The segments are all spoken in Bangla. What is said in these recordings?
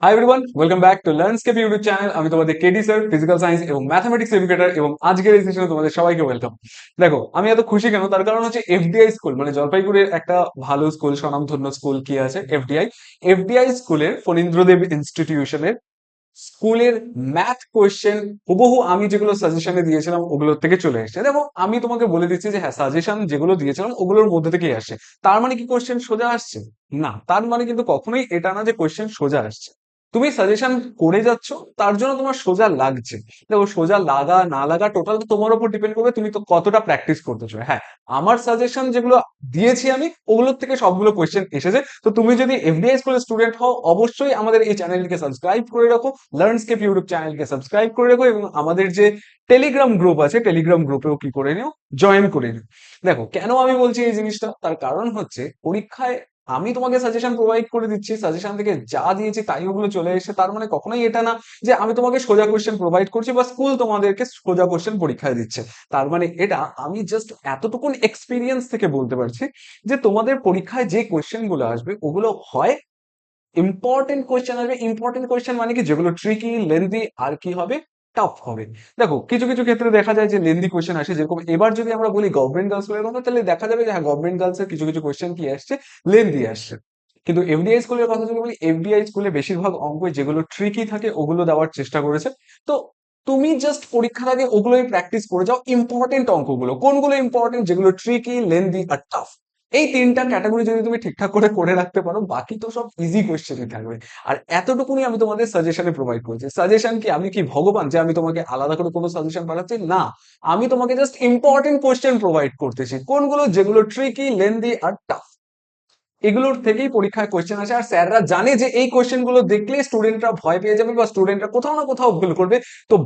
High everyone, welcome back to Learnscape YouTube channel. আমি তোমাদের কেডি স্যার, ফিজিক্যাল সায়েন্স এবং ম্যাথমেটিক্স এডুকেটর, এবং আজকের এই সেশনে তোমাদের সবাইকে ওয়েলকাম। দেখো, আমি এত খুশি কেন, তার কারণ হচ্ছে এফডিআই স্কুল, মানে জলপাইগুড়ির একটা ভালো স্কুল, স্বনামধন্য স্কুল কি আছে, এফডিআই। এফডিআই স্কুলের ফণীন্দ্রদেব ইনস্টিটিউশনের স্কুলের ম্যাথ কোয়েশ্চেন হুবহু আমি যেগুলো সাজেশনে দিয়েছিলাম ওগুলোর থেকে চলে এসেছে। দেখো, আমি তোমাকে বলে দিচ্ছি যে হ্যাঁ, সাজেশন যেগুলো দিয়েছিলাম ওগুলোর মধ্যে থেকেই আসছে। তার মানে কি কোয়েশ্চেন সোজা আসছে? না, তার মানে কিন্তু কখনোই এটা না যে কোয়েশ্চেন সোজা আসছে। তুমি সাজেশন করে যাচ্ছ, তার জন্য তোমার সোজা লাগছে। দেখো, সোজা লাগা না লাগা টোটাল তোমার উপর ডিপেন্ড করবে তুমি তো কতটা প্র্যাকটিস করতেছো। হ্যাঁ, আমার সাজেশন যেগুলো দিয়েছি আমি ওগুলোর থেকে সবগুলো কোয়েশ্চেন এসেছে। তো তুমি যদি এফডিআই স্কুলের স্টুডেন্ট হও, অবশ্যই আমাদের এই চ্যানেলটিকে সাবস্ক্রাইব করে রাখো, লার্নস্কেপ ইউটিউব চ্যানেলকে সাবস্ক্রাইব করে রাখো, এবং আমাদের যে টেলিগ্রাম গ্রুপ আছে টেলিগ্রাম গ্রুপেও কি করে নিও, জয়েন করে নিও। দেখো, কেন আমি বলছি এই জিনিসটা, তার কারণ হচ্ছে পরীক্ষায় আমি তোমাকে সাজেশন প্রোভাইড করে দিচ্ছি, সাজেশন থেকে যা দিয়েছি তাই ওগুলো চলে এসে, তার মানে কখনোই এটা না যে আমি তোমাকে সোজা কোশ্চেন প্রোভাইড করছি বা স্কুল তোমাদেরকে সোজা কোশ্চেন পরীক্ষায় দিচ্ছে। তার মানে এটা আমি জাস্ট এতটুকুন এক্সপিরিয়েন্স থেকে বলতে পারছি যে তোমাদের পরীক্ষায় যে কোশ্চেন গুলো আসবে ওগুলো হয় ইম্পর্টেন্ট কোয়েশ্চেন আসবে। ইম্পর্টেন্ট কোয়েশ্চেন মানে কি, যেগুলো ট্রিকি, লেন্দি, আর কি হবে, টাফ হবে। দেখো, কিছু কিছু ক্ষেত্রে দেখা যায় যে লেন্দি কোয়েশ্চেন আসে, যেরকম এবার যদি আমরা বলি গভর্নমেন্ট গার্লস স্কুলের কথা, তাহলে দেখা যাবে যে হ্যাঁ, গভর্নমেন্ট গার্লস এর কিছু কিছু কোয়েশ্চেন কি আসছে, লেন্দি আসছে। কিন্তু এফডিআই স্কুলের কথা যদি বলি, এফডিআই স্কুলে বেশিরভাগ অঙ্ক যেগুলো ট্রিকি থাকে ওগুলো দেওয়ার চেষ্টা করেছে। তো তুমি জাস্ট পরীক্ষার আগে ওগুলোই প্র্যাকটিস করে যাও, ইম্পর্টেন্ট অঙ্কগুলো কোনগুলো ইম্পর্টেন্ট, যেগুলো ট্রিকি, লেন্দি আর টাফ। এই তিনটা ক্যাটাগরি যদি তুমি ঠিকঠাক করে করে রাখতে পারো, বাকি তো সব ইজি কোয়েশ্চেনই থাকবে। আর এতটুকুনি আমি তোমাদের সাজেশনে প্রোভাইড করেছি। সাজেশন কি, আমি কি ভগবান যে আমি তোমাকে আলাদা করে কোনো সাজেশন পাঠাচ্ছি? না, আমি তোমাকে জাস্ট ইম্পর্টেন্ট কোয়েশ্চেন প্রোভাইড করতেছি, কোনগুলো, যেগুলো ট্রিকি, লেন্দি আর টাফ। এগুলোর থেকেই পরীক্ষায় কোয়েশ্চেন আসে, আর স্যাররা জানে যে এই কোয়েশ্চেন গুলো দেখলে স্টুডেন্টরা ভয় পেয়ে যাবে বা স্টুডেন্টরা কোথাও না কোথাও ভুল করবে। তো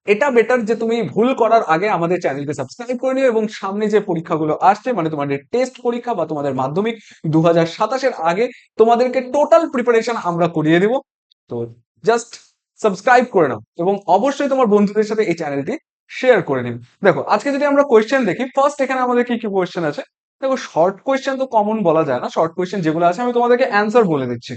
এটা বেটার যে তুমি ভুল করার আগে আমাদের চ্যানেলকে সাবস্ক্রাইব করে নিও, এবং সামনে যে পরীক্ষাগুলো আসছে, মানে তোমাদের টেস্ট পরীক্ষা বা তোমাদের মাধ্যমিক 2027-এর আগে তোমাদেরকে টোটাল প্রিপারেশন আমরা করিয়ে দেব। তো জাস্ট সাবস্ক্রাইব করে নাও, এবং অবশ্যই তোমার বন্ধুদের সাথে এই চ্যানেলটি শেয়ার করে নিন। দেখো, আজকে যদি আমরা কোয়েশ্চেন দেখি, ফার্স্ট এখানে আমাদের কি কি কোয়েশ্চেন আছে। দেখো, শর্ট কোয়েশ্চেন তো কমন বলা যায় না, শর্ট কোয়েশ্চেন যেগুলো আছে আমি তোমাদেরকে অ্যান্সার বলে দিচ্ছি।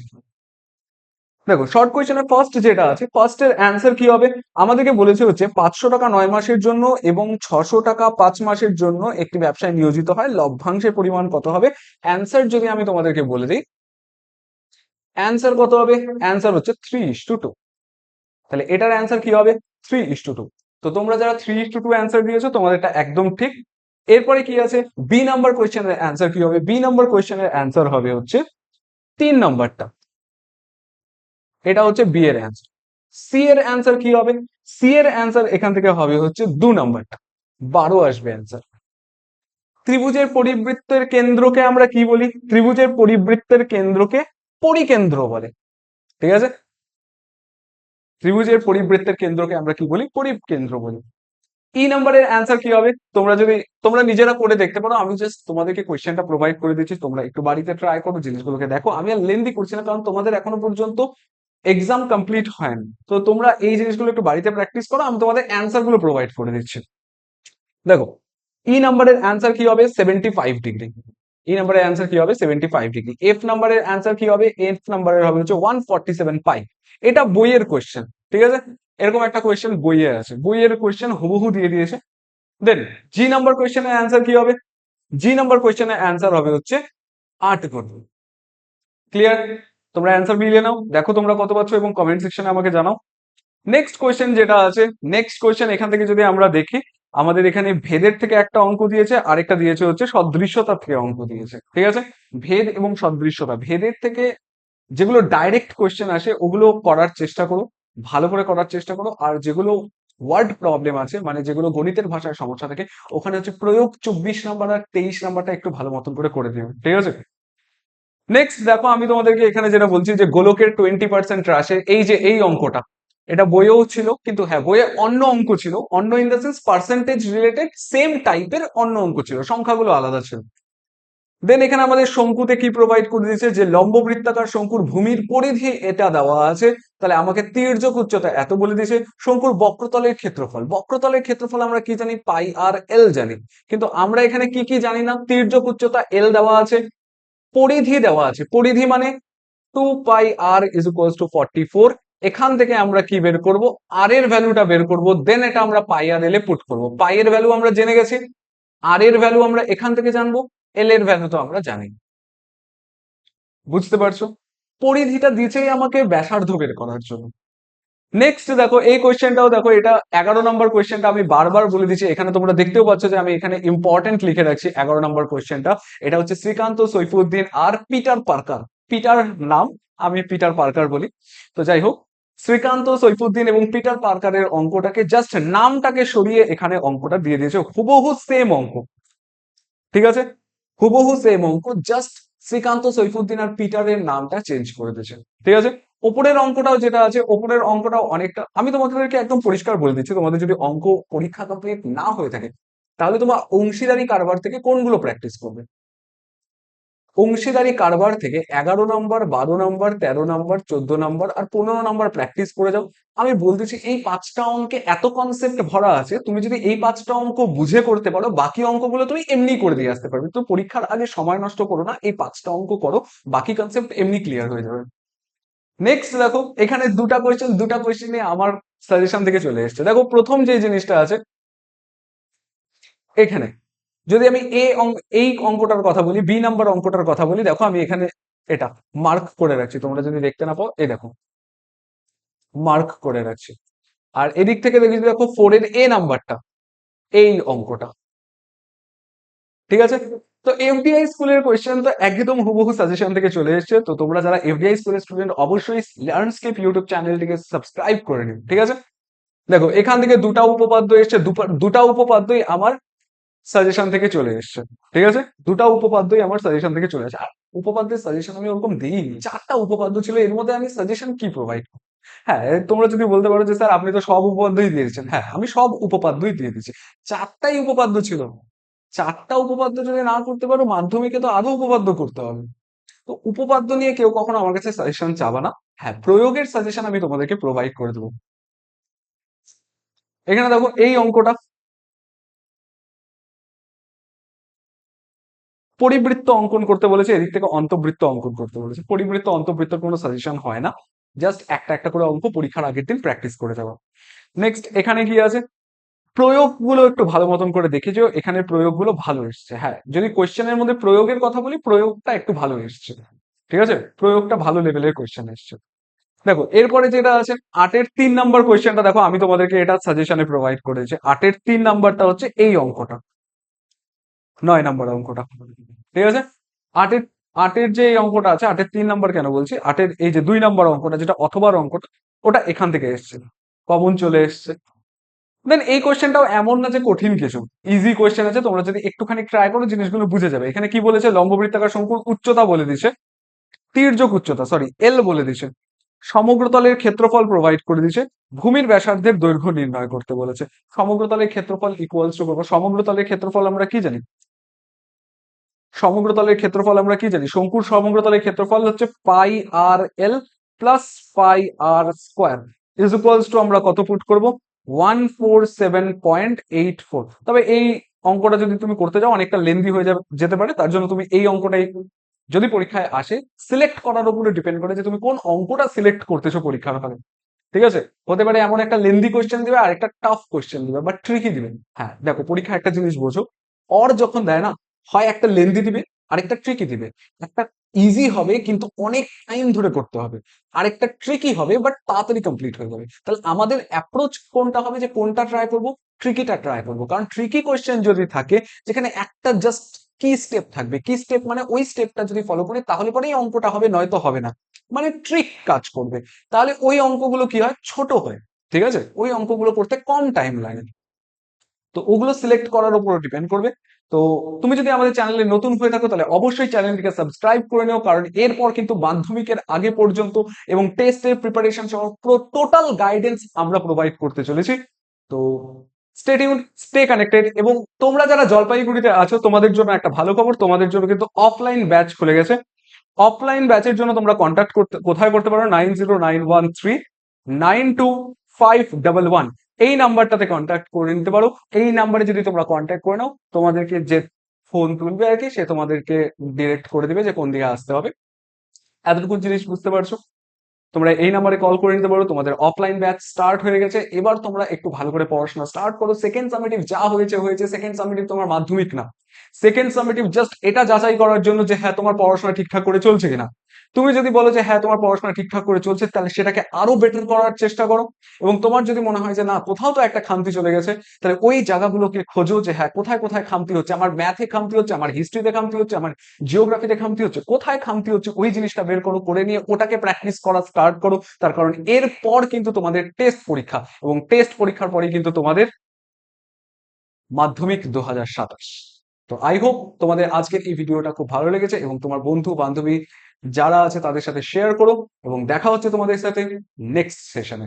দেখো, শর্ট কোয়েশ্চেনের ফার্স্ট যেটা আছে, ফার্স্টের অ্যান্সার কি হবে? আমাদেরকে বলেছে হচ্ছে 500 টাকা 9 মাসের জন্য এবং 600 টাকা 5 মাসের জন্য একটি ব্যবসায় নিয়োজিত হয়, লভ্যাংশের পরিমাণ কত হবে? অ্যান্সার যদি আমি তোমাদেরকে বলে দিই, অ্যান্সার কত হবে? অ্যান্সার হচ্ছে 3:2। তাহলে এটার অ্যান্সার কি হবে? 3:2। তো তোমরা যারা 3:2 অ্যান্সার দিয়েছো, তোমাদেরটা একদম ঠিক। এরপরে কি আছে, বি নাম্বার কোয়েশ্চেনের অ্যান্সার কি হবে? বি নাম্বার কোয়েশ্চেনের অ্যান্সার হবে হচ্ছে 3 নাম্বারটা। এটা হচ্ছে বি এর অ্যান্সার। সি এর অ্যান্সার কি হবে? সি এর অ্যান্সার এখান থেকে হবে হচ্ছে 2 নাম্বারটা, 12 আসবে অ্যান্সার। ত্রিভুজের পরিবৃত্তের কেন্দ্রকে আমরা কি বলি? ত্রিভুজের পরিবৃত্তের কেন্দ্রকে পরিকেন্দ্র বলে। ঠিক আছে, ত্রিভুজের পরিবৃত্তের কেন্দ্রকে আমরা কি বলি? পরিকেন্দ্র বলি। ই নাম্বারের অ্যান্সার কি হবে? তোমরা নিজেরা করে দেখতে পারো, আমি জাস্ট তোমাদেরকে কোয়েশ্চেনটা প্রোভাইড করে দিচ্ছি, তোমরা একটু বাড়িতে ট্রাই করো, জিনিসগুলোকে দেখো। আমি আর লেন্দি করছি না, কারণ তোমাদের এখনো পর্যন্ত এক্সাম কমপ্লিট হয়নি। তো তোমরা এই জিনিসগুলো একটু বাড়িতে প্র্যাকটিস করো, আমি তোমাদের অ্যান্সার গুলো প্রোভাইড করে দিচ্ছি। দেখো, ই নাম্বারের অ্যান্সার কি হবে? 75 ডিগ্রি। ই নাম্বারের অ্যান্সার কি হবে? 75 ডিগ্রি। এফ নাম্বারের অ্যান্সার কি হবে? এফ নাম্বারের হবে হচ্ছে 147 পাই। এটা বইয়ের কোয়েশ্চেন, ঠিক আছে? এরকম একটা কোয়েশ্চেন বইয়ে আছে, বইয়ের কোয়েশ্চেন হুবহু দিয়ে দিয়েছে। দেন জি নাম্বার কোয়েশ্চেনের অ্যান্সার কি হবে? জি নাম্বার কোয়েশ্চেনের অ্যান্সার হবে হচ্ছে 8 করবে। ক্লিয়ার? তোমরা অ্যান্সার মিলিয়ে নাও, দেখো তোমরা কত পাচ্ছ, এবং কমেন্ট সেকশনে আমাকে জানাও। নেক্সট কোয়েশ্চেন যেটা আছে, নেক্সট কোয়েশ্চেন এখান থেকে যদি আমরা দেখি, আমাদের এখানে ভেদের থেকে একটা অঙ্ক দিয়েছে, আরেকটা দিয়েছে হচ্ছে সদৃশ্যতার থেকে অঙ্ক দিয়েছে। ঠিক আছে, ভেদ এবং সদৃশ্যতা, ভেদের থেকে যেগুলো ডাইরেক্ট কোয়েশ্চেন আসে ওগুলো করার চেষ্টা করো, ভালো করে করার চেষ্টা করো। আর যেগুলো ওয়ার্ড প্রবলেম আছে, মানে যেগুলো গণিতের ভাষায় সমস্যা থাকে, ওখানে হচ্ছে প্রয়োগ 24 নাম্বার আর 23 নাম্বারটা একটু ভালো মতন করে করে দিও। ঠিক আছে, নেক্সট দেখো, আমি তোমাদেরকে এখানে যেটা বলছি যে গোলকের 20% হ্রাসে, এই যে এই অঙ্কটা, এটা বইয়েও ছিল, কিন্তু হ্যাঁ, বইয়ে অন্য অঙ্ক ছিল, অন্য in the sense percentage related same টাইপের অন্য অঙ্ক ছিল, সংখ্যাগুলো আলাদা ছিল। দেন এখানে আমাদের শঙ্কুতে কি প্রোভাইড করে দিয়েছে, যে লম্ব বৃত্তাকার শঙ্কুর ভূমির পরিধি এটা দেওয়া আছে, তাহলে আমাকে তির্যক উচ্চতা এত বলে দিয়েছে। শঙ্কুর বক্রতলের ক্ষেত্রফল, বক্রতলের ক্ষেত্রফল আমরা কি জানি? পাই আর এল জানি। কিন্তু আমরা এখানে কি কি জানি না? তির্যক উচ্চতা এল দেওয়া আছে, পরিধি দেওয়া আছে, পরিধি মানে 2πr = 44। এখান থেকে আমরা কি বের করব, আর এর ভ্যালুটা বের করব, দেন এটা আমরা পাই আর এল এ পুট করব। পাই এর ভ্যালু আমরা জেনে গেছি, আর এর ভ্যালু আমরা এখান থেকে জানবো, এল এর ভ্যালু তো আমরা জানি। বুঝতে পারছো? পরিধিটা দিয়েছেই আমাকে ব্যাসার্ধ বের করার জন্য। নেক্সট দেখো এই কোয়েশ্চেনটাও দেখো, এটা 11 নম্বর কোয়েশ্চেনটা আমি বারবার বলে দিচ্ছি, এখানে তোমরা দেখতেও পাচ্ছ যে আমি এখানে ইম্পর্টেন্ট লিখে রাখছি 11 নম্বর কোয়েশ্চেনটা। এটা হচ্ছে শ্রীকান্ত সৈফুদ্দিন আর পিটার পার্কার। পিটার নাম, আমি পিটার পার্কার বলি। তো যাই হোক, শ্রীকান্ত সৈফুদ্দিন এবং পিটার পার্কারের অঙ্কটাকে জাস্ট নামটাকে সরিয়ে এখানে অঙ্কটা দিয়ে দিয়েছে, হুবহু সেম অঙ্ক। ঠিক আছে, হুবহু সেম অঙ্ক, জাস্ট শ্রীকান্ত সৈফুদ্দিন আর পিটারের নামটা চেঞ্জ করে দিয়েছে। ঠিক আছে, ওপরের অঙ্কটাও যেটা আছে, ওপরের অঙ্কটাও অনেকটা, আমি তোমাদেরকে একদম পরিষ্কার বলে দিচ্ছি, তোমাদের যদি অঙ্ক পরীক্ষা কমপ্লিট না হয়ে থাকে তাহলে তোমার অংশীদারি কারবার থেকে কোনগুলো প্র্যাকটিস করবে। অংশীদারি কারবার থেকে 11 নম্বর, 12 নম্বর, 13 নম্বর, 14 নম্বর আর 15 নম্বর প্র্যাকটিস করে যাও। আমি বলতেছি এই 5টা অঙ্কে এত কনসেপ্ট ভরা আছে, তুমি যদি এই 5টা অঙ্ক বুঝে করতে পারো, বাকি অঙ্কগুলো তুমি এমনি করে দিয়ে আসতে পারবে। তো পরীক্ষার আগে সময় নষ্ট করো না, এই 5টা অঙ্ক করো, বাকি কনসেপ্ট এমনি ক্লিয়ার হয়ে যাবে। নেক্সট দেখো, এখানে দুটা কোয়েশ্চেন আমার সাজেশন থেকে চলে এসেছে। দেখো প্রথম যে জিনিসটা আছে এখানে, যদি আমি এই অঙ্কটার কথা বলি, বি নাম্বার অঙ্কটার কথা বলি, দেখো আমি এখানে এটা মার্ক করে রাখছি, তোমরা যদি দেখতে না পাও এই দেখো মার্ক করে রাখছি। আর এদিক থেকে দেখি, দেখো 4 এর এ নাম্বারটা, এই অঙ্কটা। ঠিক আছে, তো এফডিআই স্কুলের কোয়েশ্চেন তো একদম হুবহু সাজেশন থেকে চলে এসেছে। তো তোমরা যারা এফডিআই স্কুলের স্টুডেন্ট অবশ্যই লার্নস্কেপ ইউটিউব চ্যানেলটিকে সাবস্ক্রাইব করে নিন। ঠিক আছে, দেখো এখান থেকে দুটা উপপাদ্য এসছে, দুটা উপপাদ্যই আমার সাজেশন থেকে চলে এসছে। ঠিক আছে, দুটা উপপাদ্যই আমার সাজেশন থেকে চলে আসে। আর উপপাদ্যের সাজেশন আমি ওরকম দিইনি, 4টা উপপাদ্য ছিল, এর মধ্যে আমি সাজেশন কি প্রোভাইড। হ্যাঁ, তোমরা যদি বলতে পারো যে স্যার আপনি তো সব উপপাদ্যই দিয়েছেন, হ্যাঁ আমি সব উপপাদ্যই দিয়ে দিয়েছি। 4টাই উপপাদ্য ছিল, 4টা উপপাদ্য যদি না করতে পারো মাধ্যমিকে তো আরো উপপাদ্য করতে হবে। তো উপপাদ্য নিয়ে কেউ কখনো আমার কাছে সাজেশন চাবা না। হ্যাঁ, প্রয়োগের সাজেশন আমি তোমাদেরকে প্রোভাইড করে দেবো। এখানে দেখো এই অঙ্কটা, পরিবৃত্ত অঙ্কন করতে বলেছে, এদিক থেকে অন্তবৃত্ত অঙ্কন করতে বলেছে। পরিবৃত্ত অন্তবৃত্তর কোনো সাজেশন হয় না, জাস্ট একটা একটা করে অঙ্ক পরীক্ষার আগের দিন প্র্যাকটিস করে যাওয়া। নেক্সট এখানে কি আছে, প্রয়োগগুলো একটু ভালো মতন করে দেখেছো, এখানে প্রয়োগগুলো ভালো এসছে। হ্যাঁ, যদি কোয়েশ্চেনের মধ্যে প্রয়োগের কথা বলি, প্রয়োগটা একটু ভালো এসছে। ঠিক আছে, প্রয়োগটা ভালো লেভেলের কোয়েশ্চেন এসছে। দেখো এরপরে যেটা আছে, 8-এর 3 নম্বর কোয়েশ্চেনটা দেখো, আমি তোমাদেরকে এটা সাজেশনে প্রোভাইড করেছি। 8-এর 3 নম্বরটা হচ্ছে এই অঙ্কটা, 9 নম্বর অঙ্কটা। ঠিক আছে, আটের আটের যে এই অঙ্কটা আছে, 8-এর 3 নম্বর কেন বলছি, 8-এর এই যে 2 নম্বর অঙ্কটা যেটা অথবার অঙ্কটা, ওটা এখান থেকে এসছে, কমন চলে এসছে। দেন এই কোয়েশ্চেনটাও এমন না যে কঠিন কিছু, ইজি কোয়েশ্চেন আছে, তোমরা যদি একটুখানি ট্রাই করো জিনিসগুলো বুঝে যাবে। এখানে কি বলেছে, লম্ববৃত্তাকার শঙ্কুর উচ্চতা বলে দিছে, তির্যক উচ্চতা সরি এল বলে দিছে, সমগ্রতলের ক্ষেত্রফল প্রোভাইড করে দিছে, ভূমির ব্যাসার্ধের দৈর্ঘ্য নির্ণয় করতে বলেছে। সমগ্রতলের ক্ষেত্রফল ইকুয়ালস টু করবো, সমগ্রতলের ক্ষেত্রফল আমরা কি জানি, সমগ্রতলের ক্ষেত্রফল আমরা কি জানি, শঙ্কুর সমগ্রতলের ক্ষেত্রফল হচ্ছে pi r l plus pi r square is equals to আমরা কত পুট করব, 147.84। তবে এই অঙ্কটা যদি তুমি করতে যাও অনেকটা লেন্দি হয়ে যাবে, যেতে পারে, তার জন্য তুমি এই অঙ্কটাই, যদি পরীক্ষায় আসে, সিলেক্ট করার উপরে ডিপেন্ড করে যে তুমি কোন অঙ্কটা সিলেক্ট করতেছো পরীক্ষার হলে। ঠিক আছে, হতে পারে এমন একটা লেন্দি কোয়েশ্চেন দিবে আর একটা টাফ কোয়েশ্চেন দিবে বা ট্রিকি দিবে। হ্যাঁ দেখো, পরীক্ষা একটা জিনিস বোঝো, যখন দেয় না, হয় একটা লেন্দি দিবে, আরেকটা ট্রিকি দিবে। একটা ইজি হবে কিন্তু অনেক টাইম ধরে করতে হবে, আরেকটা ট্রিকি হবে বাট তাড়াতাড়ি কমপ্লিট হয়ে যাবে। তাহলে আমাদের অ্যাপ্রোচ কোনটা হবে, যে কোনটা ট্রাই করব, ট্রিকিটা ট্রাই করবো। কারণ ট্রিকি কোয়েশ্চেন যদি থাকে যেখানে একটা জাস্ট কি স্টেপ থাকবে, কি স্টেপ মানে ওই স্টেপটা যদি ফলো করি তাহলে পরেই অঙ্কটা হবে, নয়তো হবে না, মানে ট্রিক কাজ করবে। তাহলে ওই অঙ্কগুলো কি হয়, ছোট হয়। ঠিক আছে, ওই অঙ্কগুলো করতে কম টাইম লাগে। তো ওগুলো সিলেক্ট করার উপর ডিপেন্ড করবে। তো তুমি যদি আমাদের চ্যানেলে নতুন হয়ে থাকো তাহলে অবশ্যই চ্যানেলটিকে সাবস্ক্রাইব করে নিও, কারণ এরপর কিন্তু মাধ্যমিকের আগে পর্যন্ত এবং টেস্টের প্রিপারেশন সহ পুরো টোটাল গাইডেন্স আমরা প্রোভাইড করতে চলেছি। তো স্টে টিউন, স্টে কানেক্টেড। এবং তোমরা যারা জলপাইগুড়িতে আছো তোমাদের জন্য একটা ভালো খবর, তোমাদের জন্য কিন্তু অফলাইন ব্যাচ খুলে গেছে। অফলাইন ব্যাচের জন্য তোমরা কন্ট্যাক্ট করতে কোথায় করতে পারো, 9091392511 এই নাম্বারটাতে কন্ট্যাক্ট করে নিতে পারো। এই নাম্বারে যদি তোমরা কন্ট্যাক্ট করে নাও, তোমাদেরকে যে ফোন তুলবে আর কি, সে তোমাদেরকে ডিরেক্ট করে দিবে যে কোন দিকে আসতে হবে। এতটুকু জিনিস বুঝতে পারছো? তোমরা এই নাম্বারে কল করে নিতে পারো, তোমাদের অফলাইন ব্যাচ স্টার্ট হয়ে গেছে। এবার তোমরা একটু ভালো করে পড়াশোনা স্টার্ট করো। সেকেন্ড সামেটিভ যা হয়েছে হয়েছে, সেকেন্ড সামেটিভ তোমার মাধ্যমিক না। সেকেন্ড সামেটিভ জাস্ট এটা যাচাই করার জন্য যে হ্যাঁ তোমার পড়াশোনা ঠিকঠাক করে চলছে কিনা। তুমি যদি বলো যে হ্যাঁ তোমার পড়াশোনা ঠিকঠাক করে চলছে, তাহলে সেটাকে আরো বেটার করার চেষ্টা করো। এবং তোমার যদি মনে হয় যে না কোথাও তো একটা খামতি চলে গেছে, তাহলে ওই জায়গাগুলোকে খোঁজো যে হ্যাঁ কোথায় কোথায় খামতি হচ্ছে। আমার ম্যাথে খামতি হচ্ছে, আমার হিস্ট্রিতে খামতি হচ্ছে, আমার জিওগ্রাফিতে খামতি হচ্ছে, কোথায় খামতি হচ্ছে ওই জিনিসটা বের করো, করে নিয়ে ওটাকে প্র্যাকটিস করা স্টার্ট করো। তার কারণ এরপর কিন্তু তোমাদের টেস্ট পরীক্ষা, এবং টেস্ট পরীক্ষার পরেই কিন্তু তোমাদের মাধ্যমিক 2027। তো আই হোপ তোমাদের আজকের এই ভিডিওটা খুব ভালো লেগেছে এবং তোমার বন্ধু বান্ধবী যারা আছে তাদের সাথে শেয়ার করো, এবং দেখা হচ্ছে তোমাদের সাথে নেক্সট সেশনে।